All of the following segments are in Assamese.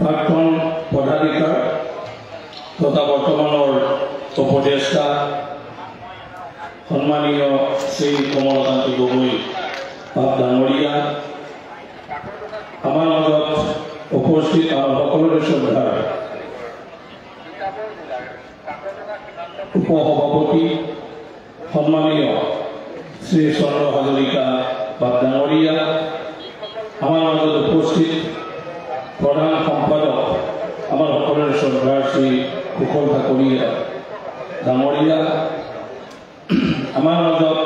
প্ৰাক্তন পদাধিকাৰ তথা বৰ্তমানৰ উপদেষ্টা সন্মানীয় শ্ৰী কমলকান্তি গগৈ ডাঙৰীয়া, আমাৰ মাজত উপস্থিত আমাৰ সকলোৰে শ্ৰদ্ধাৰ উপসভাপতি সন্মানীয় শ্ৰী চন্দ্ৰ হাজৰিকা ডাঙৰীয়া, আমাৰ মাজত উপস্থিত প্ৰধান সম্পাদক আমাৰ সকলোৰে শ্ৰদ্ধাৰ শ্ৰী কুশল ঠাকুৰীয়া ডাঙৰীয়া, আমাৰ মাজত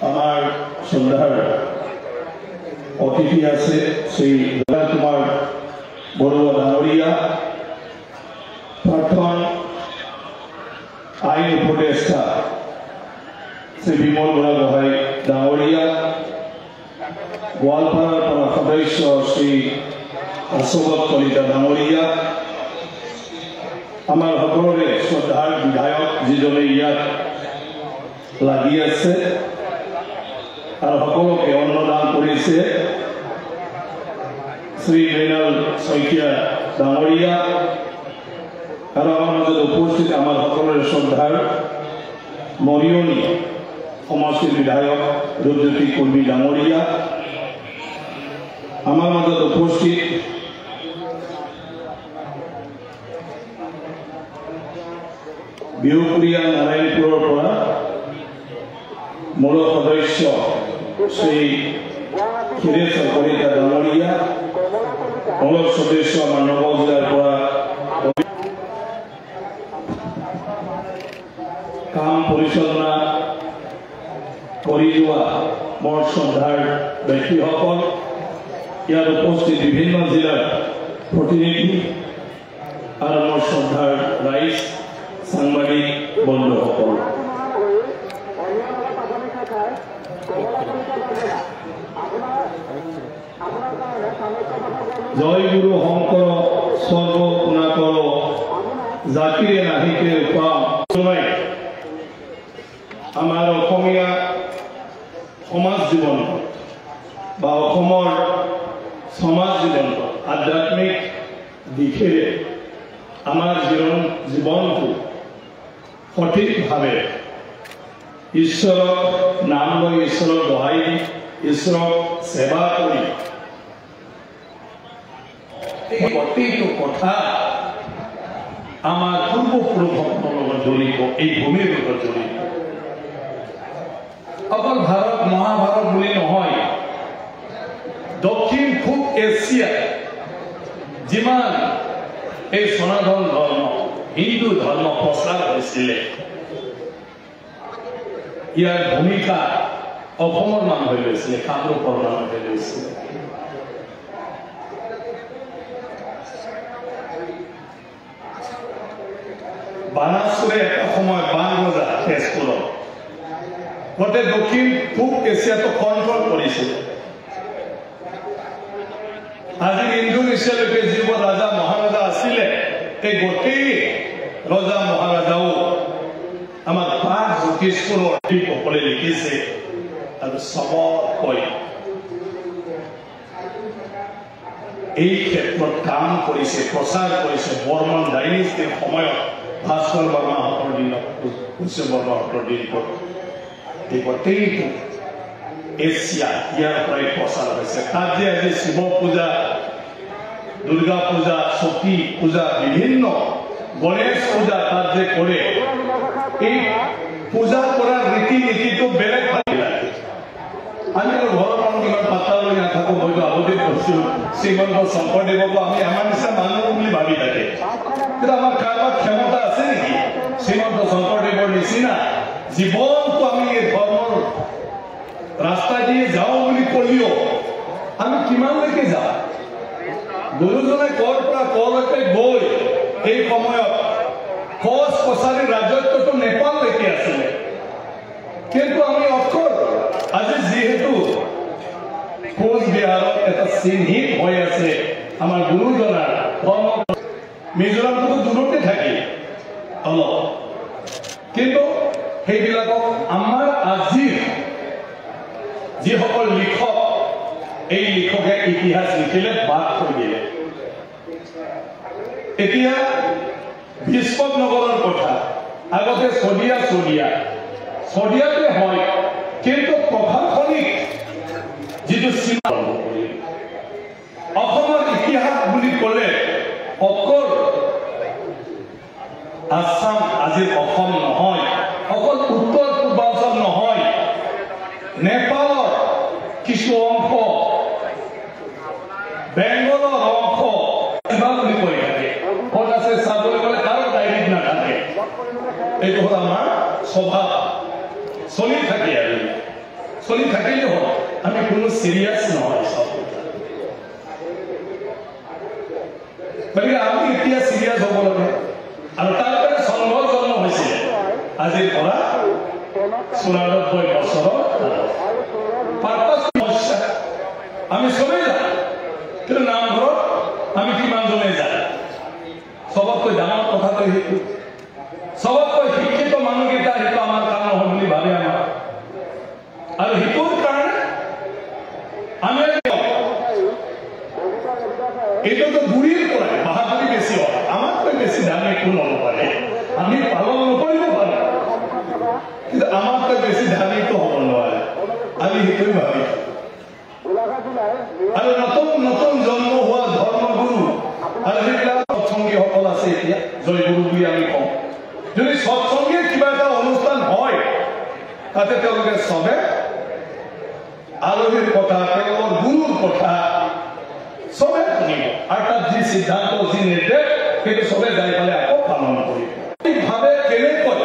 আমাৰ শ্ৰদ্ধাৰ অতিথি আছে শ্ৰী কুমাৰ বৰুৱা ডাঙৰীয়া, প্ৰাক্তন আইন উপদেষ্টা শ্ৰী বিমল বুঢ়াগোহাঁই ডাঙৰীয়া, গোৱালপাৰাৰ পৰা সদস্য শ্ৰী অশোক কলিতা ডাঙৰীয়া, আমাৰ সকলোৰে শ্ৰদ্ধাৰ বিধায়ক যিজনে ইয়াত লাগি আছে আৰু সকলোকে অন্নদান কৰিছে শ্ৰী মৃণাল শইকীয়া ডাঙৰীয়া, আৰু আমাৰ মাজত উপস্থিত আমাৰ সকলোৰে শ্ৰদ্ধাৰ মৰিয়নি সমষ্টিৰ বিধায়ক ৰূপজ্যোতি কুৰ্মী ডাঙৰীয়া, আমাৰ মাজত উপস্থিত বিহুপুৰীয়া নাৰায়ণপুৰৰ পৰা মূল সদস্য শ্ৰী ক্ষীৰেশ্বৰ কলিতা ডাঙৰীয়া, মূল সদস্য আমাৰ নগাঁও জিলাৰ পৰা কাম পৰিচালনা কৰি যোৱা মোৰ শ্ৰদ্ধাৰ ব্যক্তিসকল, ইয়াত উপস্থিত বিভিন্ন জিলাৰ প্ৰতিনিধি আৰু মোৰ শ্ৰদ্ধাৰ ৰাইজ, সাংবাদিক বন্ধুসকল, জয় গুৰু শংকৰ স্বৰ্গ শুনা কৰ জাতিৰে নাহিকে উপাম। আমাৰ অসমীয়া সমাজ জীৱন বা অসমৰ সমাজ জীৱন আধ্যাত্মিক দিশেৰে আমাৰ জীৱনটো সঠিকভাৱে ঈশ্বৰক নাম লৈ, ঈশ্বৰক দহাই দি, ঈশ্বৰক সেৱা কৰি প্ৰতিটো কথা আমাৰ পূৰ্বপুৰুষসকলৰ লগত জড়িত, এই ভূমিৰ লগত জড়িত। অকল ভাৰত মহাভাৰত বুলি নহয়, দক্ষিণ পূব এছিয়াত যিমান এই সনাতন ধৰ্ম, হিন্দু ধৰ্ম প্ৰচাৰ হৈছিলে, ইয়াৰ ভূমিকা অসমৰ মানুহে লৈছিলে, কামৰূপৰ মানুহে লৈছিলে। বানাসুৰে এটা সময় বান ৰজা তেজপুৰত গোটেই দক্ষিণ পূব এছিয়াটো কণ্ট্ৰল কৰিছিল। আজি ইণ্ডোনেছিয়ালৈকে যিবোৰ ৰজা মহাৰজা আছিলে, এই গোটেই ৰজা মহাৰজাও আমাৰ পাঁচ জ্যোতিষপুৰৰ সকলে লিখিছে আৰু চবকৈ এই ক্ষেত্ৰত কাম কৰিছে, প্ৰচাৰ কৰিছে। বৰ্মন ডাইনেষ্টিৰ সময়ত ভাস্কৰ বৰ্মাহঁতৰ দিনত, কুশ বৰ্মাহঁতৰ দিনত এই গোটেইটো এছিয়া ইয়াৰ পৰাই প্ৰচাৰ হৈছে। তাত যে আজি শিৱ পূজা, দুৰ্গা পূজা, সতী পূজা, বিভিন্ন গণেশ পূজা তাত যে কৰে, এই পূজা কৰাৰ ৰীতি নীতিটো বেলেগ ভাবি লাগে। আমি ঘৰৰ মানুহ ইমান পাত্তা লৈ নাথাকো, হয়তো আগতে কৈছো শ্ৰীমন্ত শংকৰদেৱকো আমি আমাৰ নিচিনা মানুহ বুলি ভাবি থাকে, কিন্তু আমাৰ কাৰোবাৰ ক্ষমতা আছে নেকি শ্ৰীমন্ত শংকৰদেৱৰ নিচিনা জীৱনটো আমি এই ধৰ্মৰ ৰাস্তা দিয়ে যাওঁ বুলি কলিও আমি কিমানলৈকে যাওঁ? গুৰুজনে কৰ পৰা কৰলৈকে গৈ এই সময়ত কোচ কছাৰীৰ ৰাজত্বটো নেপাললৈকে আছিলে, কিন্তু আমি অক্ষৰ আজি যিহেতু কোচবিহাৰত এটা চিহ্নিত হৈ আছে আমাৰ গুৰুজনাৰ ধৰ্ম। মিজোৰামটো দূৰতে থাকি অলপ, কিন্তু সেইবিলাকক আমাৰ আজিৰ যিসকল লিখক, এই লিখক তেওঁলোকে ইতিহাস লিখিলে বাদ থৈ দিলে এতিয়া বিস্ফোট নগৰৰ কথা আগতে চদিয়াতে হয় কিন্তু প্ৰশাসনিক যিটো সীমা অসমৰ ইতিহাস বুলি ক'লে অকল আসাম আজিৰ অসম নহয় অকল উত্তৰ পূৰ্বাঞ্চল নহয় নেপালৰ কিছু অংশ বেংগলৰ অংশ কিবা বুলি কৈ থাকে ক'ত আছে চাবলৈ গ'লে কাৰো ডাইৰেক্ট নাথাকে এইটো হ'ল আমাৰ স্বভাৱ চলি থাকে আৰু চলি থাকিলে হ'ল আমি কোনো চিৰিয়াছ নহয় চব গতিকে আমি এতিয়া চিৰিয়াছ হ'ব লাগে আৰু তাৰ কাৰণে সংঘৰ জন্ম হৈছিলে আজিৰ পৰা ৯৪ বছৰৰ পাৰ্পাছ সমস্যা আমি চবেই যাওঁ কিন্তু নামঘৰত আমি কিমানজনে যাওঁ চবতকৈ ডাঙৰ কথাটো সেইটো চবতকৈ শিক্ষিত মানুহকেইটা সেইটো আমাৰ কাম নহয় বুলি ভাবে আমাৰ আৰু সেইটোৰ কাৰণে আমি এইটোতো বুঢ়ীৰ পৰা বাহাদুৰি বেছি হয় আমাতকৈ বেছি দামী একো ল'ব পাৰে আমি পালন নকৰিব পাৰোঁ কিন্তু আমাতকৈ বেছি দামীটো হ'ব নোৱাৰে আমি সেইটোৱে ভাবি আৰু নতুন নতুন জন্ম হোৱা ধৰ্মগুৰু আৰু সেইবিলাক সৎসংগীসকল আছে এতিয়া জয়গুৰু বুলি আমি কওঁ যদি সৎসংগীৰ কিবা এটা অনুষ্ঠান হয় তাতে তেওঁলোকে চবে আলহীৰ কথা তেওঁলোকৰ গুৰুৰ কথা চবে শুনিব আৰু তাত যি সিদ্ধান্ত যি নিৰ্দেশ সেইটো চবে যাই পেলাই আকৌ পালন কৰিব এইভাৱে কেনেকৈ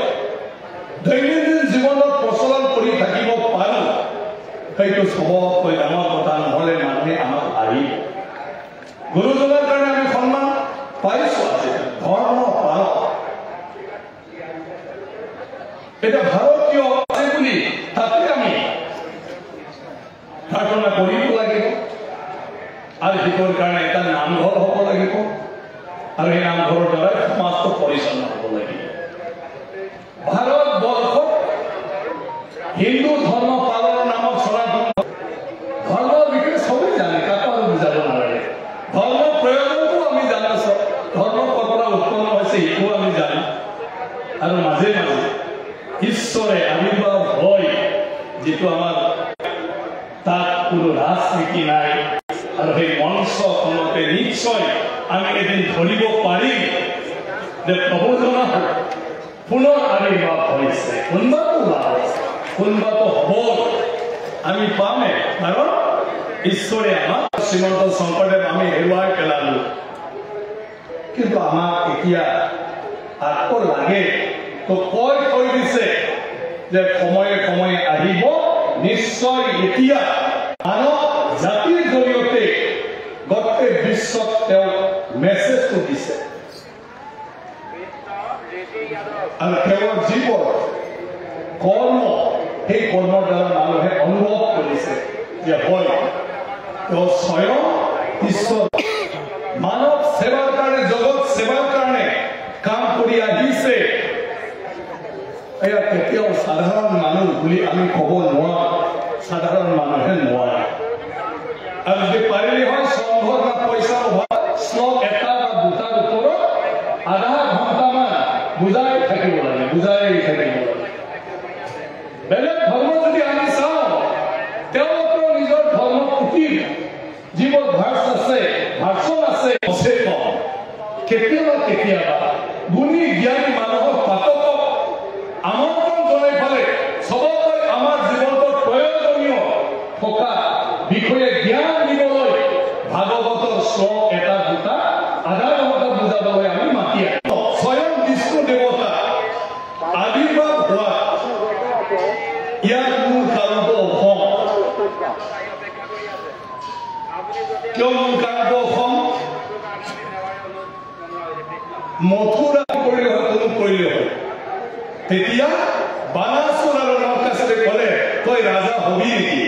দৈনন্দিন জীৱনত প্ৰচলন কৰি থাকিব পাৰোঁ সেইটো চবতকৈ ডাঙৰ কথা নহ'লে মানুহে আমাক আহিব গুৰুজনৰ কাৰণে আমি সন্মান পাইছোঁ আজি ধৰ্ম পালক এটা ভাৰতীয় আছে বুলি তাতে আমি প্ৰাৰ্থনা কৰিব লাগিব আৰু সেইটোৰ কাৰণে এটা নামঘৰ হ'ব লাগিব আৰু সেই নামঘৰৰ দ্বাৰা সমাজটো পৰিচালনা হ'ব লাগিব ভাৰতবৰ্ষত হিন্দু ধৰ্ম পালনৰ নামত সনাতন ধৰ্মৰ বিষয়ে চবেই জানে কাকো আৰু বুজাব নালাগে ধৰ্মৰ প্ৰয়োজনটো আমি জানিছোঁ ধৰ্ম ক'ৰ পৰা উৎপন্ন হৈছে সেইটোও আমি জানো আৰু মাজে মাজে ঈশ্বৰে আবিৰ্ভাৱ হয় যিটো আমাৰ তাত কোনো ৰাজনীতি নাই আৰু সেই মঞ্চখনতে নিশ্চয় আমি এদিন ধৰিব পাৰিম যে প্ৰভুজনৰ পুনৰ আবিৰ্ভাৱ হৈছে কোনোবাটো লাভ কোনোবাটো হ'ব আমি পামে কাৰণ ঈশ্বৰে আমাক শ্ৰীমন্ত শংকৰদেৱ আমি হেৰুৱাই পেলালোঁ কিন্তু আমাক এতিয়া আকৌ লাগে তো কৈ থৈ দিছে যে সময়ে সময়ে আহিব নিশ্চয় এতিয়া মানৱ জাতিৰ জৰিয়তে গোটেই বিশ্বত তেওঁ মেছেজটো দিছে আৰু তেওঁৰ জীৱন কৰ্ম সেই কৰ্মৰ দ্বাৰা মানুহে অনুভৱ কৰিছে যে হয় তেওঁ স্বয়ং ঈশ্বৰ মানৱ সেৱাৰ কাৰণে জগত সেৱাৰ কাৰণে কাম কৰি আহিছে এয়া কেতিয়াও সাধাৰণ মানুহ বুলি আমি ক'ব নোৱাৰোঁ সাধাৰণ মানুহে নোৱাৰে আৰু যদি পাৰিলে হয় সংঘৰ বা পইচাৰ অভাৱ শ্লোক এটা বা দুটাৰ ওপৰত আধা ঘণ্টামান বুজাই থাকিব লাগে বেলেগ ধৰ্ম যদি আমি চাওঁ তেওঁলোকৰ নিজৰ ধৰ্ম পুথিৰ যিবোৰ ভাৰ্চ আছে ভাৰ্চন আছে কেতিয়াবা গুণী জ্ঞানী মানুহৰ পাতকক আমন্ত্ৰণ জনাই ফালে চবকৈ আমাৰ জীৱনত প্ৰয়োজনীয় থকা বিষয়ে জ্ঞান দিবলৈ ভাগৱতৰ শ্লোক এটা দুটা আধা ঘণ্টা বুজাবলৈ আমি মাতি আছোঁ স্বয়ং বিষ্ণু দেৱতা আবিৰ্ভাৱ হোৱা ইয়াৰ মূল কাৰণটো অসম কিয় মূল কাৰণটো অসম মথুৰা কৰিলে হয় কোনো কৰিলে হয় তেতিয়া বানাসুৰ আৰু নৰকাসুৰে ক'লে তই ৰাজা হবি নেকি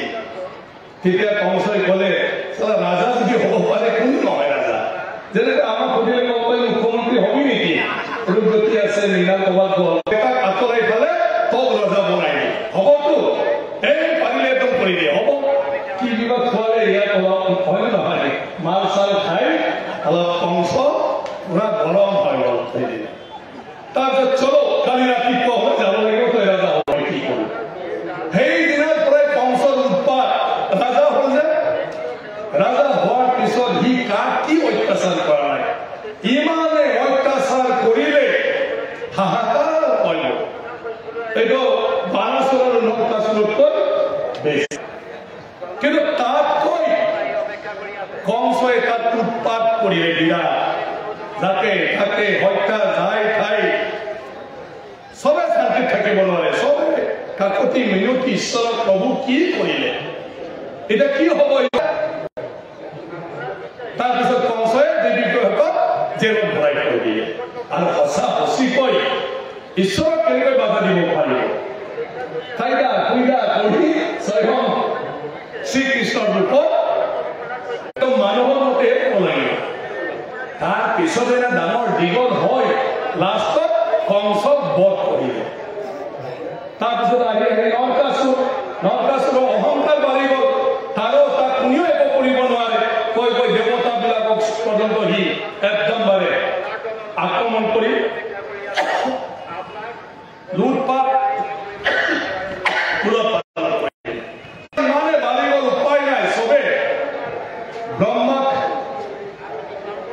তেতিয়া কংসই ক'লে চালা ৰাজা যদি হ'ব পাৰে কোন নহয় ৰাজা যেনেকৈ আমাক সুধিলে ক'ব পাৰি মুখ্যমন্ত্ৰী হবি নেকি ৰূপজ্যোতি আছে মীনা ক'ৰবাত গ'ল তাক আঁতৰাই ফালে তোক ৰজা বনাই দিয়ে হ'বতো এই পাৰিলে একদম কৰি দিয়ে হ'ব কি কিবা খোৱালে ইয়াত অলপ হয় মাল চাল খাই অলপ কংস পুৰা গৰম হৈ গ'ল সেইদিনা। তাৰপিছত চলো কালি ৰাতিপুৱা হৈ যাব লাগিব, তই ৰাজা হ'ব, কি কৰোঁ। সেইদিনাৰ পৰাই কংসৰ উৎপাত, ৰাজা হ'ল যে। ৰাজা হোৱাৰ পিছত সি কাক কি অত্যাচাৰ কৰা নাই, ইমানে অত্যাচাৰ কৰিলে হাহাকাৰ কৰিব। এইটো বানাসুৰ আৰু নৰকাসুৰতকৈ বেছি। কিন্তু তাতকৈ কংসই তাত উৎপাত কৰিলে বিৰাট, যাতে তাকে হত্যা যায় ঠাই চবে শান্তিত থাকিব নোৱাৰে, চবে কাকতি মিনতি ঈশ্বৰৰ প্ৰভু কি কৰিলে, এতিয়া কি হ'ব। তাৰপিছত কংসই দেৱীহঁতক জেলত ভৰাই থৈ দিয়ে। আৰু সঁচা সঁচিকৈ ঈশ্বৰক কেনেকৈ বাধা দিব পাৰিব। খাইদা খুইদা কৰি স্বয়ং শ্ৰীকৃষ্ণৰ ৰূপত মানুহৰ মতে লাগিব। তাৰ পিছত এটা ডাঙৰ দীঘল হয়, লাষ্টত কংসক বধ কৰিব। তাৰপিছত আহি আহি নৰকাসুৰৰ অহংকাৰ বাঢ়ি গ'ল, তাৰো তাক কোনেও একো কৰিব নোৱাৰে। কৈ দেৱতাবিলাকক পৰ্যন্ত সি একদম বাৰে আক্ৰমণ কৰি লুটপাট ইমানে বাঢ়ি গ'ল, উপায় নাই। চবে ব্ৰহ্মাক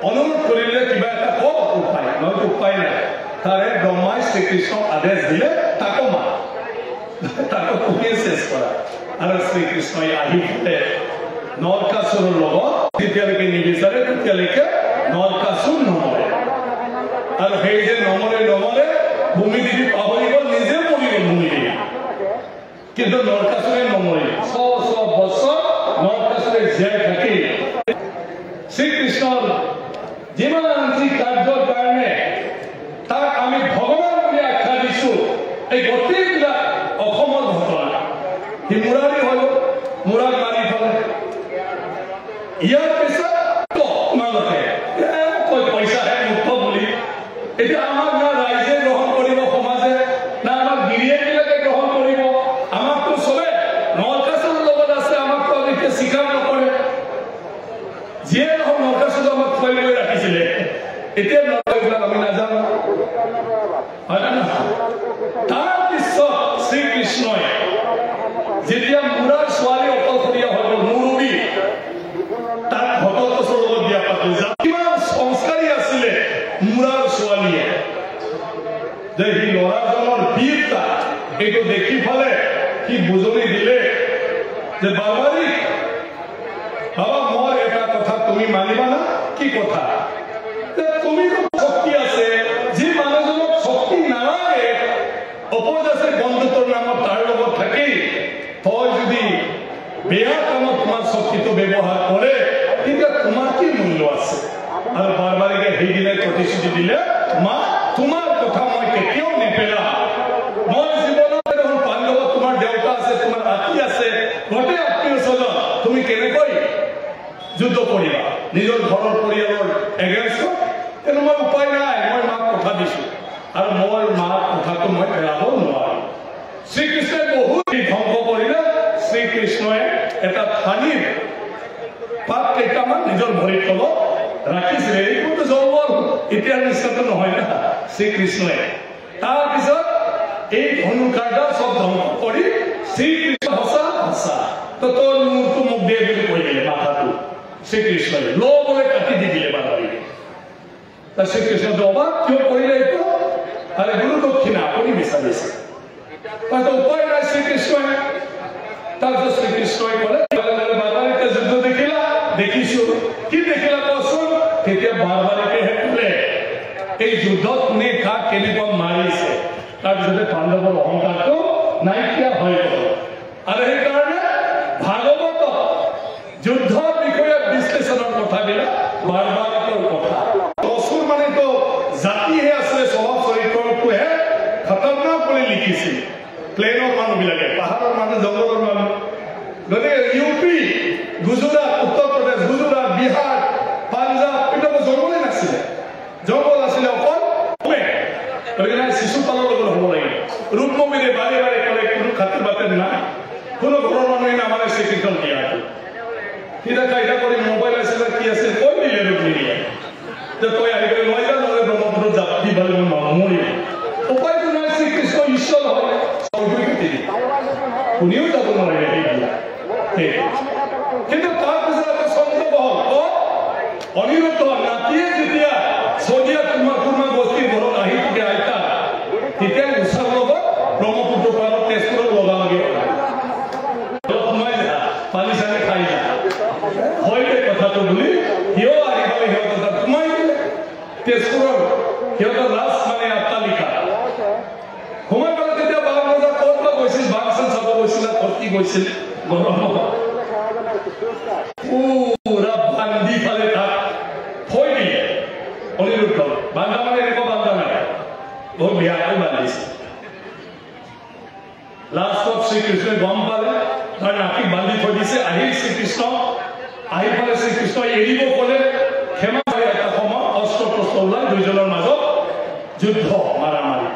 অনুৰোধ কৰিলে কিবা এটা কওক, উপায় নহয়তো উপায় নাই। তাৰে ব্ৰহ্মাই শ্ৰীকৃষ্ণক আদেশ দিলে তাকো মাৰ, তাকো কুকিয়ে চেষ্টা কৰা। আৰু শ্ৰীকৃষ্ণই আহি পেলে নৰকাসুৰৰ লগত যেতিয়ালৈকে নিবিচাৰে তেতিয়ালৈকে নৰকাসুৰ নমৰে। আৰু সেই যে নমৰে ভূমি দেৱী পাহৰি গ'ল, নিজে মৰি গ'ল ভূমি দেৱী। কিন্তু নৰকাসুৰে নমৰিল, 100 বছৰ নৰকাসুৰে জীয়াই থাকি শ্ৰীকৃষ্ণৰ যিমান যি কাৰ্যৰ কাৰণে তাক আমি ভগৱান বুলি আখ্যা দিছো, এই গোটেইবিলাক অসমৰ ঘটনা। সি মুৰাৰী হ'ল, মুৰাক মাৰি ফেলে। ইয়াৰ পিছত তোমালোকে পইচাহে মুক্ত বুলি, এতিয়া আমাক না ৰাইজে গ্ৰহণ কৰিব, সমাজে না আমাক গিৰিয়েকবিলাকে গ্ৰহণ কৰিব। আমাকতো চবে নৰকাসুৰৰ লগত আছে, আমাকতো এতিয়া স্বীকাৰ নকৰে। যিয়ে নহওক নৰকাসুৰে আমাক খুৱাই লৈ ৰাখিছিলে, এতিয়া এইবিলাক আমি নাজানো। তাৰপিছত শ্ৰীকৃষ্ণই যেতিয়া মুৰাৰ ছোৱালী অকলশৰীয়া হৈ গ'ল, মুৰুবী, তাক ভগৱতৰ লগত বিয়া পাতিল। কিমান সংস্কাৰী আছিলে মুৰাৰ ছোৱালীয়ে, যে সি ল'ৰাজনৰ বীৰতা এইটো দেখি ফালে সি বুজনি দিলে যে বাবাৰী বাবা, মোৰ এটা কথা তুমি মানিবা না? কি কথা? তুমি শক্তি আছে, যি মানুহজনক শক্তি নালাগে, অপোজ আছে বন্ধুত্বৰ নামত, তাৰ লগত থাকি তই যদি বেয়া কামত তোমাৰ শক্তিটো ব্যৱহাৰ কৰে, তেতিয়া তোমাৰ কি মূল্য আছে? আৰু বাৰবাৰীকে সেইদিনাই প্ৰতিশ্ৰুতি দিলে, মা তোমাৰ কথা মই কেতিয়াও নেপেলাম। মই জীৱনত দেখোন পাণ্ডৱত তোমাৰ দেউতা আছে, তোমাৰ আত্মী আছে, গোটেই আত্মীয় স্বজন, তুমি কেনেকৈ যুদ্ধ কৰিবা নিজৰ ঘৰৰ পৰিয়ালৰ এগেইনষ্টত? কিন্তু মই উপায় নাই, মই মাক কথা দিছো, আৰু মোৰ মাক কথাটো মই পেলাব নোৱাৰো। শ্ৰীকৃষ্ণই বহুত ধ্বংস কৰিলে। শ্ৰীকৃষ্ণই এটা থানিৰ পাত কেইটামান নিজৰ ভৰিৰ তলত ৰাখিছিলে। এইবোৰতো জংগল, এতিয়াৰ নিচিনাটো নহয় না শ্ৰীকৃষ্ণই। তাৰপিছত এই ধনুকাঁড়ডাল চব ধ্বংস কৰি শ্ৰীকৃষ্ণ সঁচা তোৰ মূৰটো মোক দিয়ে বুলি কৈ দিলে, মাথাটো শ্ৰীকৃষ্ণই লবলৈ কাটি দি দিলে বাবাৰীকে। শ্ৰীকৃষ্ণটো অবাক, কিয় কৰিলে এইটো? আৰে গুৰু দক্ষিণা আপুনি বিচাৰিছে, উপায় নাই শ্ৰীকৃষ্ণই। তাৰপিছত শ্ৰীকৃষ্ণই ক'লে, বাবাৰীকে যুদ্ধ দেখিলা? দেখিছো। কি দেখিলা কচোন? তেতিয়া বাবাৰীকেহে ক'লে এই যুদ্ধত কোনে কাক কেনেকুৱা মাৰিছে। তাৰপিছতে পাণ্ডৱৰ অহংকাৰটো নাইকিয়া হৈ গ'ল। আৰু সেইকাৰণে ভাগৱতত যুদ্ধৰ বিষয়ে বিশ্লেষণৰ কথাবিলাক বাৰবাৰিকৰ কথা। অসুৰ মানেতো জাতিহে আছিলে, স্বভাৱ চৰিত্ৰটোহে খতৰনাক বুলি লিখিছিল প্লেনৰ মানুহবিলাকে, পাহাৰৰ মানুহ, জংগলৰ মানুহ। গতিকে ইউপি, গুজৰাট, উত্তৰ প্ৰদেশ, গুজৰাট, বিহাৰ, পাঞ্জাব, এইবিলাক জংগলে নাছিলে, জংগল আছিলে অকল শিশুপালৰ লগত হ'ব লাগিব। ৰূপমীৰে বাৰে বাৰে ক'লে কোনো খাতিৰ বাতিৰ নাই, কোনো ঘৰৰ মানুহে নামানে শ্ৰীকৃষ্ণ দিয়াটো। কিনা কাইদা কৰি মোবাইল আছিলে, কি আছে পৰীক্ষাটো বুলি সিও আহি পালে সিহঁতৰ তাত সোমাই দিলে তেজপুৰৰ সিহঁতৰ লাষ্ট মানে অট্টালিকা সোমাই পেলাই তেতিয়া বাৰ বজাত ক'ত বা গৈছিল বাগচান চাব গৈছিল ক'ত কি গৈছিল গৰমত পুৰা বান্ধি ফালে তাক থৈ দিলে অনিৰুদ্ধ বান্ধা মানে এনেকুৱা বান্ধা নাই বহুত বেয়াকৈ বান্ধিছে লাষ্টত শ্ৰীকৃষ্ণই গম পালে তাৰ নাকি বান্ধি থৈ দিছে আহিল শ্ৰীকৃষ্ণ আহি পালে শ্ৰীকৃষ্ণই এৰিব ক'লে ক্ষমা কৰি এটা সময় অস্ত্ৰ প্ৰস্ত্ৰ ওলাই দুইজনৰ মাজত যুদ্ধ মাৰামাৰি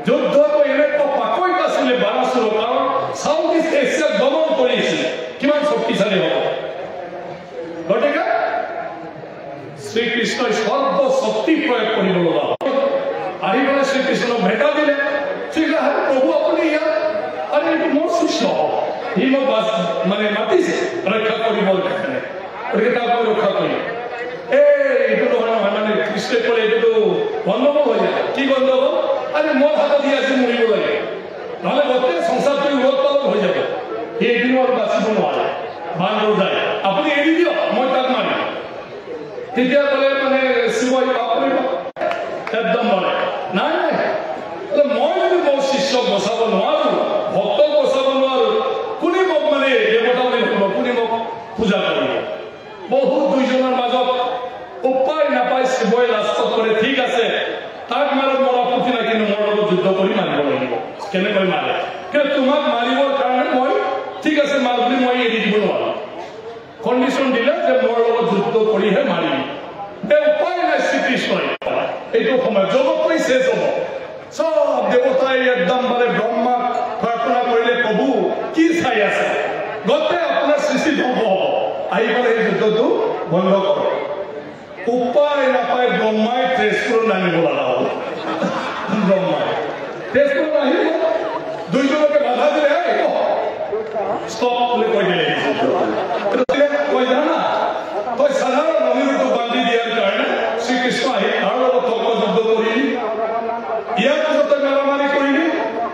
যুদ্ধটো এনেকুৱা পাকৈত আছিলে বানাসুৰৰ কাৰণ সাউথ ইষ্ট এছিয়াক দমন কৰিছিলে কিমান শক্তিশালী হ'ব গতিকে শ্ৰীকৃষ্ণই সৰ্বশক্তি প্ৰয়োগ কৰিব লগা আহি পেলাই শ্ৰীকৃষ্ণক ভেটা দিলে প্ৰভু আপুনি ইয়াত আৰু এইটো মোৰ শিষ্য সি মোক মানে মাতিছে ৰক্ষা কৰিবৰ কাৰণে গতিকে তাক মই ৰক্ষা কৰিম এইটো নহয় মানে কৃষ্ণই ক'লে এইটোতো গণ্ডগোল হৈ যায় কি গণ্ডগোল আৰে মোৰ হাতত দি আজি মৰিব লাগে নহ'লে গোটেই সংসাৰটো উলট পালট হৈ যাব সি এদিনো আৰু বাচিব নোৱাৰে বান্ধ যায় আপুনি এৰি দিয়ক মই তাক মাৰিম তেতিয়া ক'লে মানে শিৱই পাপ কৰিব একদম মানে নাই নাই মই যদি মোৰ শিষ্যক বচাব নোৱাৰো ভক্তক বচাব নোৱাৰো কোনে মোক মানে দেৱতা বুলি ক'ব কোনে মোক পূজা কৰিব বহুত দুইজনৰ মাজত উপায় নাপায় শিৱই লাষ্টত কৰে ঠিক আছে তাক মাৰত মোৰ আপত্তি নাই কিন্তু মোৰ লগত যুদ্ধ কৰি মাৰিব লাগিব কেনেকৈ মাৰে কিন্তু তোমাক মাৰিবৰ কাৰণে মই ঠিক আছে মাৰ বুলি মই এৰি দিব নোৱাৰো কণ্ডিশ্যন দিলে যে মোৰ লগত যুদ্ধ কৰিহে মাৰিম উপায় নাই শ্ৰীকৃষ্ণই এইটো সময় জগতকৈ শেষ হ'ব সব দেৱতাই একদম মানে ব্ৰহ্মাক প্ৰাৰ্থনা কৰিলে প্ৰভু কি চাই আছে গোটেই আপোনাৰ সৃষ্টি ধ্বংস হ'ব আহি পেলাই এই যুদ্ধটো বন্ধ কৰক উপায় নাপায় ব্ৰহ্মাই তেজপুৰ নামিব লগা হ'ব ব্ৰহ্মাই তেজপুৰ নাহিব দুইজনকে বাধা দিলে ষ্টপ বুলি কৈ দিলে কৈ জানা তই সাধাৰণ অনিৰুদ্ধ বান্ধি দিয়াৰ কাৰণে শ্ৰীকৃষ্ণ আহি তাৰ লগত তৰ্ক যুদ্ধ কৰিলি ইয়াৰ পিছত তই মাৰামাৰি কৰিলি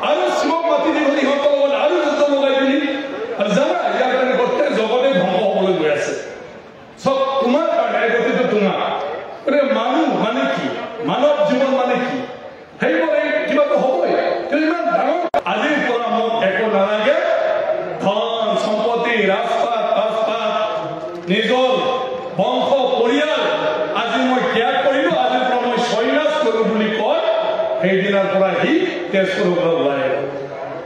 আৰু শিৱক মাতি দি গলি সিহঁতৰ লগত আৰু যুদ্ধ লগাই দিলি আৰু জানা ইয়াৰ কাৰণে গোটেই জগতে ধ্বংস হ'বলৈ গৈ আছে চব তোমাৰ কাৰণে গতিকে তোমাৰ মানুহ মানে কি মানৱ জীৱন মানে কি সেইবোৰ কিবাটো হ'বই কিন্তু ইমান ডাঙৰ আজিৰ পৰা মোক একো নালাগে ধন সম্পত্তি ৰাজপাট পাছপাট নিজৰ বংশ পৰিয়াল আজি মই ত্যাগ কৰিলো আজিৰ পৰা মই সন্যাস কৰো বুলি কয় সেইদিনাৰ পৰা সি তেজপুৰৰ পৰা ওলাই গ'ল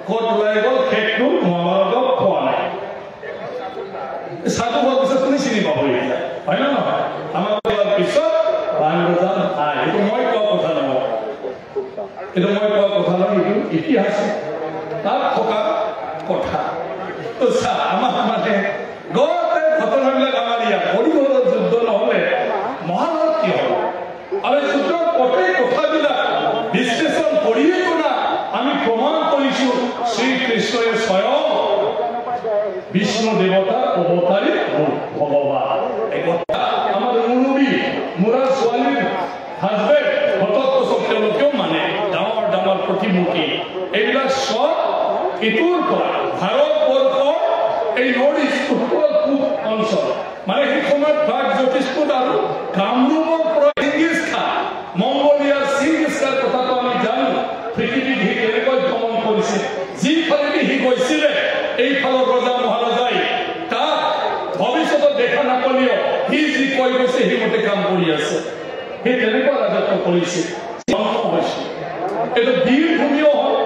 ক'ত ওলাই গ'ল সেইটো মহাভাৰতত পোৱা নাই সাধু হোৱাৰ পিছত তুমি চিনি পাব এতিয়া হয় না নহয় আমাৰ পিছত এইটো মই কোৱা কথা নহয় এইটো মই কোৱা কথা নহয় এইটো ইতিহাস তাত থকা কথা তো চা আমাৰ মানে গোটেই ঘটনাবিলাক আমাৰ ইয়াত হৰিহৰৰ যুদ্ধ নহ'লে মহাভাৰত কি হ'ব আৰু যুদ্ধৰ গোটেই কথাবিলাক বিশ্লেষণ কৰিয়েতো না আমি প্ৰমাণ কৰিছো শ্ৰীকৃষ্ণই স্বয়ং বিষ্ণু দেৱতাৰ অৱতাৰী ভগৱান এই কথা আমাৰ মুৰবী মোৰাৰ ছোৱালীৰ হাজবেণ্ড ভট্টক তেওঁলোকেও মানে ডাঙৰ ডাঙৰ প্ৰতিমূৰ্তি এইবিলাক চব ইটোৰ পৰা ভাৰতবৰ্ষ এই নৰ্থ ইষ্ট উত্তৰ পূব অঞ্চল মানে সেই সময়ত প্ৰাগ জ্যোতিষপুৰ আৰু কামৰূপৰ পৰা চিংগিজ খান মংগোলিয়াৰ চিংগিজ খান কথাটো আমি জানো পৃথিৱীত সি কেনেকৈ ভ্ৰমণ কৰিছে যিফালেদি সি গৈছিলে এইফালৰ ৰজা মহাৰজাই তাক ভৱিষ্যতত দেখা নাপালেও সি যি কৈ গৈছে সেইমতে কাম কৰি আছে সেই তেনেকুৱা ৰাজত্ব কৰিছে এইটো বীৰ ভূমিও হয়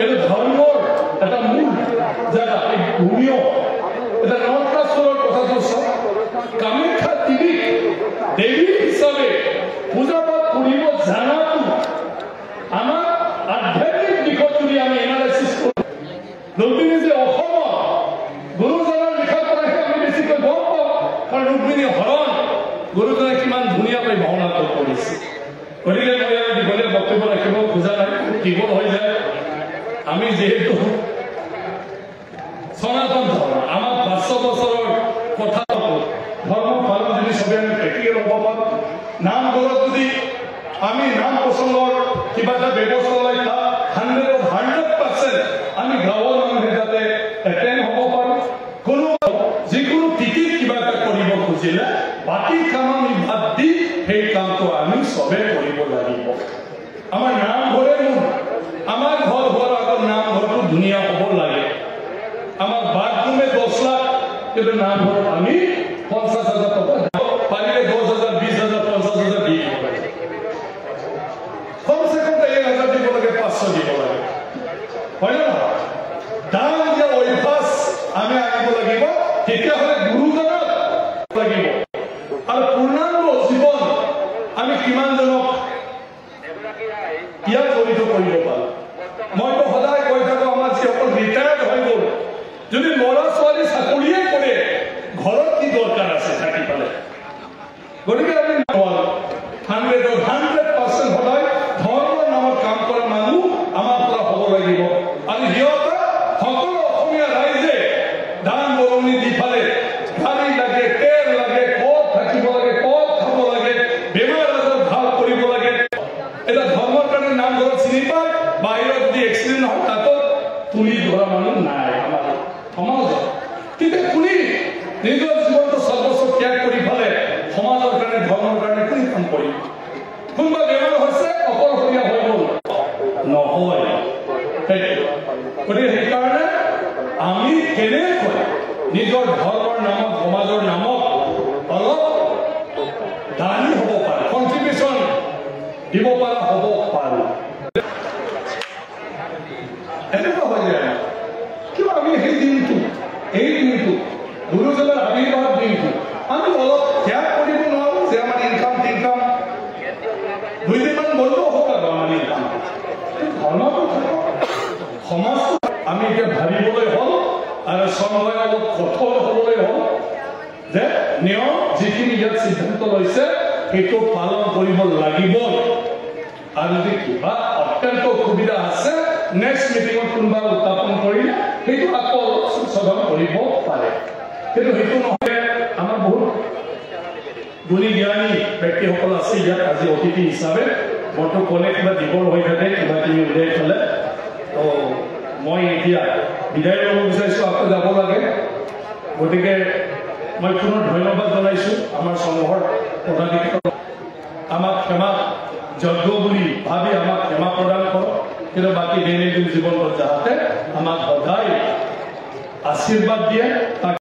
এইটো ধৰ্মৰ এটা মূল জেগা এই ভূমিও এটা নৰকাসুৰৰ কথাটো চাওক কামাখ্যা দেৱীক দেৱী হিচাপে পূজা পাঠ কৰিব জানাটো আমাৰ আধ্যাত্মিক দিশত যদি আমি এনালাইচিছ কৰোঁ ৰুক্মিণী যে অসমত গুৰুজনাৰ লিখা পঢ়াহে আমি বেছিকৈ গম পাওঁ কাৰণ ৰুক্মিণী হৰণ গুৰুজনে কিমান ধুনীয়াকৈ ভাওনা কৰিছে গতিকে মই দীঘলীয়া বক্তব্য ৰাখিব খোজা নাই দীঘল হৈ যায় আমি যেহেতু সনাতন ধৰ্ম আমাৰ 500 বছৰৰ কথা ধৰ্ম পালন যদি সবে আমি প্ৰেক্টিকেল হ'ব পাৰোঁ নামঘৰত যদি আমি নাম প্ৰসংগৰ কিবা এটা ব্যৱস্থা লৈ তাত 100% আমি গাঁৱৰ মানুহে যাতে এটেণ্ড হ'ব পাৰোঁ কোনো যিকোনো তিথিত কিবা এটা কৰিব বুজিলে বাকি কাম আমি বাদ দি সেই কামটো আমি সবে কৰিব লাগিব আমাৰ নামঘৰে আমাৰ ঘৰ হোৱাৰ আগত নামঘৰটো ধুনীয়া হ'ব লাগে আমাৰ বাথৰুমে 10 লাখ কিন্তু নামঘৰত আমি 50,000 টকা পাৰিলে 10,000 20,000 50,000 দি দিব লাগে কমসে কম 1,000 দিব লাগে 500 দিব লাগে হয় না দান দিয়া অভ্যাস আমি আনিব লাগিব তেতিয়াহ'লে গুৰুজনক লাগিব আৰু পূৰ্ণাংগ জীৱন আমি কিমানজনক ইয়াত জড়িত কৰিব পাৰোঁ মইতো সদায় কৈ থাকোঁ আমাৰ যিসকল ৰিটায়াৰ্ড হৈ গ'ল যদি ল'ৰা ছোৱালী চাকৰিয়ে কৰে ঘৰত কি দৰকাৰ আছে থাকি পালে গতিকে আমি 100% সদায় ধৰ্মৰ নামত কাম কৰা মানুহ আমাৰ পৰা হ'ব লাগিব আৰু সিহঁতে সকলো অসমীয়া ৰাইজে দান বৰঙণি দি ফালে গাড়ী লাগে তেল লাগে ক'ত থাকিব লাগে ক'ত খাব লাগে বেমাৰ আজাৰ ভাল কৰিব লাগে এটা ধৰ্মৰ কাৰণে নামঘৰত চিনি পায় বাহিৰত যদি এক্সিডেণ্ট হয় তাতো তুলি ধৰা মানুহ নাই আমাৰ সমাজত কিন্তু কোনে নিজৰ জীৱনটো সৰ্বস্ব ত্যাগ কৰি ফালে সমাজৰ কাৰণে ধৰ্মৰ কাৰণে কোনে কাম কৰিব কোনোবা বেমাৰ হৈছে অকলশৰীয়া হৈ গ'ল নহয় গতিকে সেইকাৰণে আমি কেনেকৈ নিজৰ ধৰ্মৰ নামত সমাজৰ নামত অলপ দানী হ'ব পাৰে কণ্ট্ৰিবিউশ্যন দিব পৰা হ'ব পাৰোঁ এনেকুৱা হৈ যায় কিয় আমি সেই দিনটো গুৰুজনাৰ আৱিৰ্ভাৱ দিনটো আমি অলপ ত্যাগ কৰিব নোৱাৰোঁ যে আমাৰ ইনকাম টিনকাম 2 দিনমান বন্ধ হ'ব আৰু আমাৰ ইনকাম ধৰ্মটো সমাজটো আমি এতিয়া ভাবিবলৈ হ'ল আৰু সময় অলপ কঠোৰ হ'বলৈ হ'ল যে নিয়ম যিখিনি ইয়াত সিদ্ধান্ত লৈছে সেইটো পালন কৰিব লাগিব আৰু যদি কিবা অত্যন্ত অসুবিধা আছে নেক্সট মিটিঙত কোনোবা উত্থাপন কৰিলে সেইটো আকৌ সংশোধন কৰিব পাৰে কিন্তু সেইটো নহয় আমাৰ বহুত গুণী জ্ঞানী ব্যক্তিসকল আছে ইয়াত আজি অতিথি হিচাপে মইতো ক'লে কিবা দীঘল হৈ থাকে কিবা কিবি উলিয়াই থ'লে তো মই এতিয়া বিদায় ল'ব বিচাৰিছোঁ আকৌ যাব লাগে গতিকে মই পুনৰ ধন্যবাদ জনাইছোঁ আমাৰ সংঘৰ পদাধিকাৰী আমাক ক্ষমা যজ্ঞ বুলি ভাবি আমাক ক্ষমা প্ৰদান কৰক কিন্তু বাকী দৈনন্দিন জীৱনত যাতে আমাক সদায় আশীৰ্বাদ দিয়ে